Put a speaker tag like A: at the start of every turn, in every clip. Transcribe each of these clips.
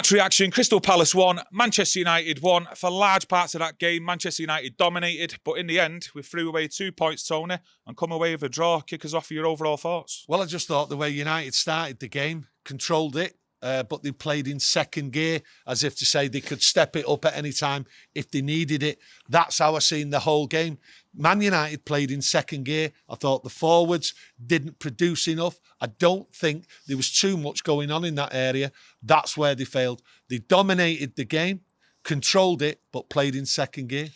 A: Match reaction, Crystal Palace won, Manchester United won. For large parts of that game, Manchester United dominated, but in the end, we threw away 2 points, Tony, and come away with a draw. Kick us off for your overall thoughts.
B: Well, I just thought the way United started the game, controlled it, but they played in second gear, as if to say they could step it up at any time if they needed it. That's how I seen the whole game. Man United played in second gear. I thought the forwards didn't produce enough. I don't think there was too much going on in that area. That's where they failed. They dominated the game, controlled it, but played in second gear.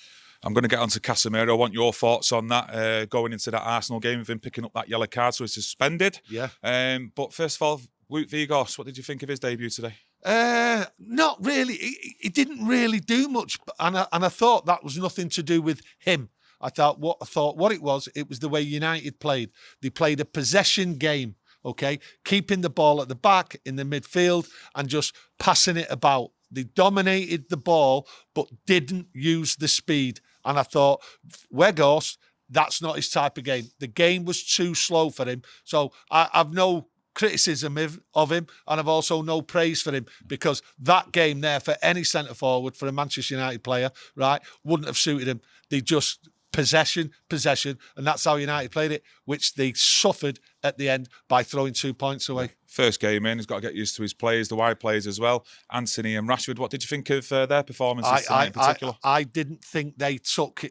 A: I'm going to get on to Casemiro. I want your thoughts on that, going into that Arsenal game with him picking up that yellow card, so he's suspended.
B: Yeah.
A: But first of all, Wout Weghorst, what did you think of his debut today?
B: Not really. He didn't really do much, and I thought that was nothing to do with him. I thought what it was the way United played. They played a possession game, okay? Keeping the ball at the back, in the midfield, and just passing it about. They dominated the ball, but didn't use the speed. And I thought, Weghorst, that's not his type of game. The game was too slow for him. So I've no criticism of him, and I've also no praise for him, because that game there for any centre forward, for a Manchester United player, right, wouldn't have suited him. They just possession, and that's how United played it, which they suffered at the end by throwing 2 points away. First
A: game in, he's got to get used to his players, the wide players as well, Anthony and Rashford. What did you think of their performances tonight in particular?
B: I didn't think they took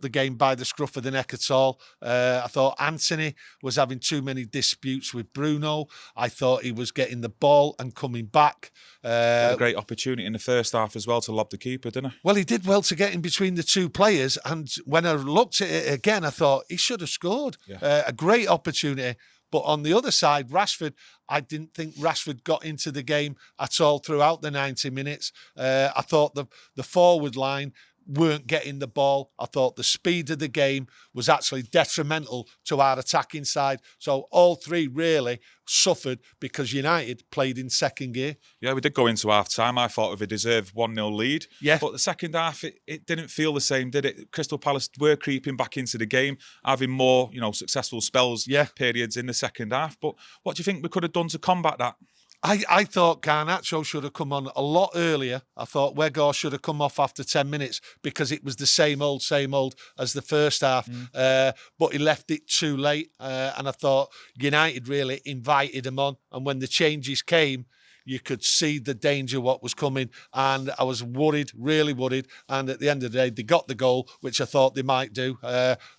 B: the game by the scruff of the neck at all. I thought Anthony was having too many disputes with Bruno. I thought he was getting the ball and coming back.
A: Had a great opportunity in the first half as well to lob the keeper, didn't he?
B: Well, he did well to get in between the two players, and when I looked at it again, I thought he should have scored. Yeah. A great opportunity. But on the other side, Rashford, I didn't think Rashford got into the game at all throughout the 90 minutes. I thought the forward line weren't getting the ball. I thought the speed of the game was actually detrimental to our attacking side. So all three really suffered because United played in second gear.
A: Yeah, we did go into half-time. I thought we deserved 1-0 lead.
B: Yeah.
A: But the second half, it didn't feel the same, did it? Crystal Palace were creeping back into the game, having more, successful spells, periods in the second half. But what do you think we could have done to combat that?
B: I thought Garnacho should have come on a lot earlier. I thought Weghorst should have come off after 10 minutes because it was the same old as the first half. But he left it too late. And I thought United really invited him on. And when the changes came, you could see the danger what was coming. And I was worried, really worried. And at the end of the day, they got the goal, which I thought they might do.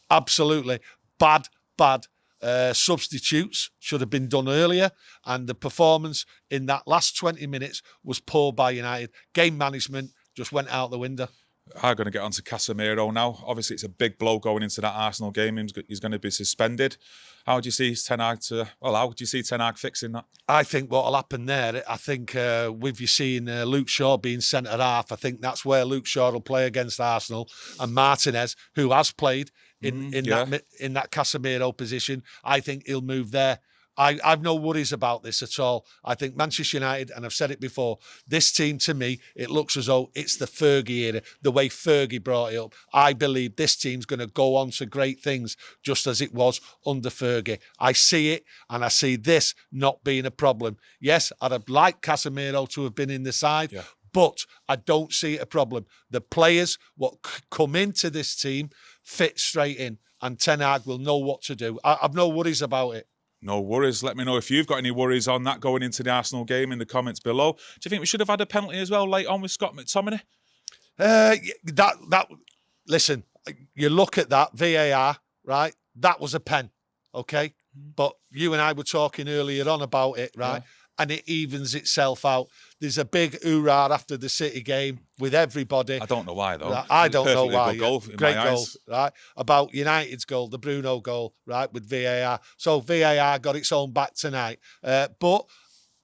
B: Absolutely bad. Substitutes should have been done earlier, and the performance in that last 20 minutes was poor by United. Game management just went out the window.
A: I'm going to get on to Casemiro now. Obviously, it's a big blow going into that Arsenal game. He's going to be suspended. How do you see Ten Hag fixing that?
B: I think what will happen there, I think with you seeing Luke Shaw being centre half, I think that's where Luke Shaw will play against Arsenal, and Martinez, who has played in that Casemiro position, I think he'll move there. I've no worries about this at all. I think Manchester United, and I've said it before, this team to me, it looks as though it's the Fergie era, the way Fergie brought it up. I believe this team's going to go on to great things, just as it was under Fergie. I see it, and I see this not being a problem. Yes, I'd have liked Casemiro to have been in the side, but I don't see it a problem. The players, what come into this team, fit straight in, and Ten Hag will know what to do. I've no worries about it.
A: No worries. Let me know if you've got any worries on that going into the Arsenal game in the comments below. Do you think we should have had a penalty as well late on with Scott McTominay?
B: Listen, you look at that VAR, right? That was a pen, okay? But you and I were talking earlier on about it, right? Yeah. And it evens itself out. There's a big hoorah after the City game with everybody.
A: I don't know why, though.
B: I don't know why.
A: Great
B: goal, right? About United's goal, the Bruno goal, right, with VAR. So VAR got its own back tonight. But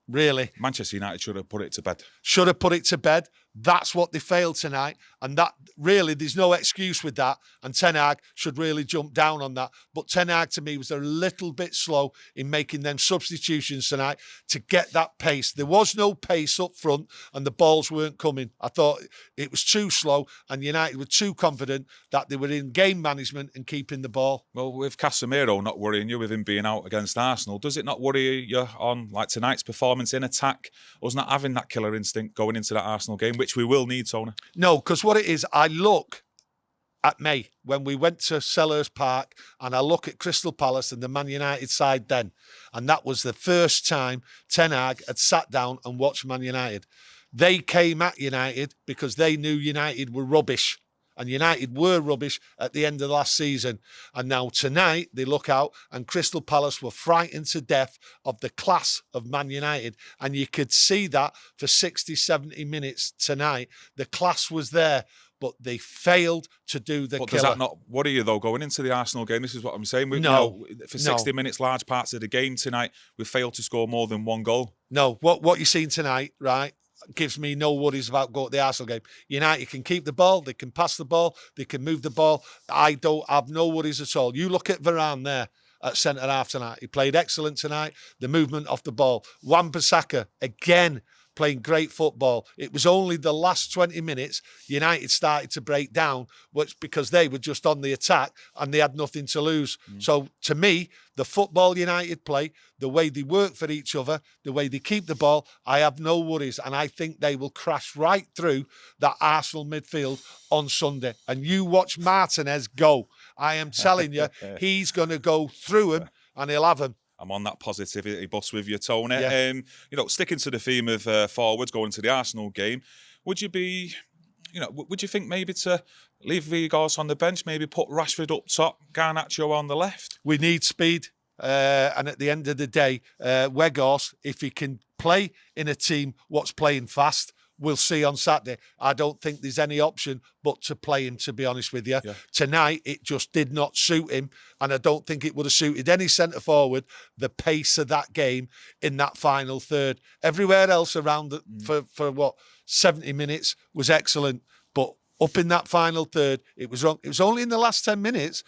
B: really,
A: Manchester United should have put it to bed.
B: Should have put it to bed. That's what they failed tonight. And that really, there's no excuse with that. And Ten Hag should really jump down on that. But Ten Hag, to me, was a little bit slow in making them substitutions tonight to get that pace. There was no pace up front and the balls weren't coming. I thought it was too slow and United were too confident that they were in game management and keeping the ball.
A: Well, with Casemiro not worrying you with him being out against Arsenal, does it not worry you on like tonight's performance in attack? Us not having that killer instinct going into that Arsenal game, which we will need, Tony?
B: No, because what it is, I look at May when we went to Selhurst Park and I look at Crystal Palace and the Man United side then, and that was the first time Ten Hag had sat down and watched Man United. They came at United because they knew United were rubbish. And United were rubbish at the end of last season. And now tonight, they look out and Crystal Palace were frightened to death of the class of Man United. And you could see that for 60, 70 minutes tonight. The class was there, but they failed to do the
A: But
B: killer.
A: does that not worry you, though, going into the Arsenal game? This is what I'm saying. For 60 minutes, large parts of the game tonight, we failed to score more than one goal.
B: No, what you're seeing tonight, right, gives me no worries about going to the Arsenal game. United can keep the ball, they can pass the ball, they can move the ball. I don't have no worries at all. You look at Varane there at centre-half tonight. He played excellent tonight. The movement off the ball. Wan-Bissaka, again, playing great football. It was only the last 20 minutes United started to break down, which because they were just on the attack and they had nothing to lose. So to me, the football United play, the way they work for each other, the way they keep the ball, I have no worries. And I think they will crash right through that Arsenal midfield on Sunday. And you watch Martinez go. I am telling you, he's going to go through him and he'll have him.
A: I'm on that positivity bus with you, Tony.
B: Yeah.
A: Sticking to the theme of forwards going to the Arsenal game, would you think maybe to leave Vigos on the bench, maybe put Rashford up top, Garnacho on the left?
B: We need speed. And at the end of the day, Weghorst, if he can play in a team what's playing fast, we'll see on Saturday. I don't think there's any option but to play him, to be honest with you.
A: Yeah.
B: Tonight, it just did not suit him. And I don't think it would have suited any centre-forward, the pace of that game in that final third. Everywhere else around for 70 minutes was excellent. But up in that final third, it was wrong. It was only in the last 10 minutes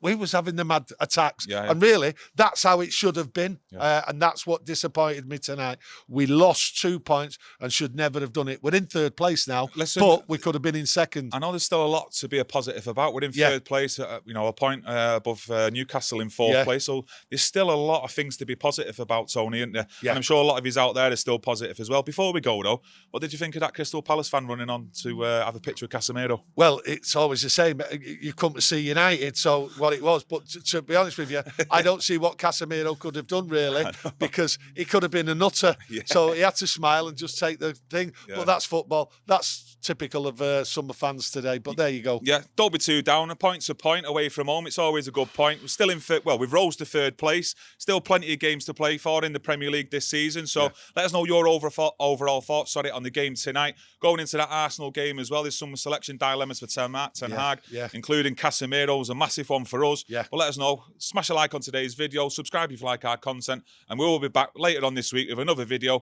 B: we was having the mad attacks.
A: Yeah.
B: And really, that's how it should have been.
A: Yeah.
B: And that's what disappointed me tonight. We lost 2 points and should never have done it. We're in third place now, but we could have been in second.
A: I know there's still a lot to be a positive about. We're in third place, a point above Newcastle in fourth place. So there's still a lot of things to be positive about, Tony, isn't there?
B: Yeah.
A: And I'm sure a lot of yous out there are still positive as well. Before we go, though, what did you think of that Crystal Palace fan running on to have a picture of Casemiro?
B: Well, it's always the same. You come to see United, so what it was. But to be honest with you, I don't see what Casemiro could have done, really, because he could have been a nutter.
A: Yeah.
B: So he had to smile and just take the thing.
A: Yeah.
B: But that's football. That's typical of summer fans today. But there you go.
A: Yeah, don't be too down. A point's a point away from home. It's always a good point. We're still in we've rose to third place. Still plenty of games to play for in the Premier League this season. So let us know your overall thoughts on the game tonight. Going into that Arsenal game as well, there's some selection dilemmas for Ten Hag, including Casemiro's a massive one for us.
B: Yeah.
A: But let us know. Smash a like on today's video. Subscribe if you like our content. And we will be back later on this week with another video.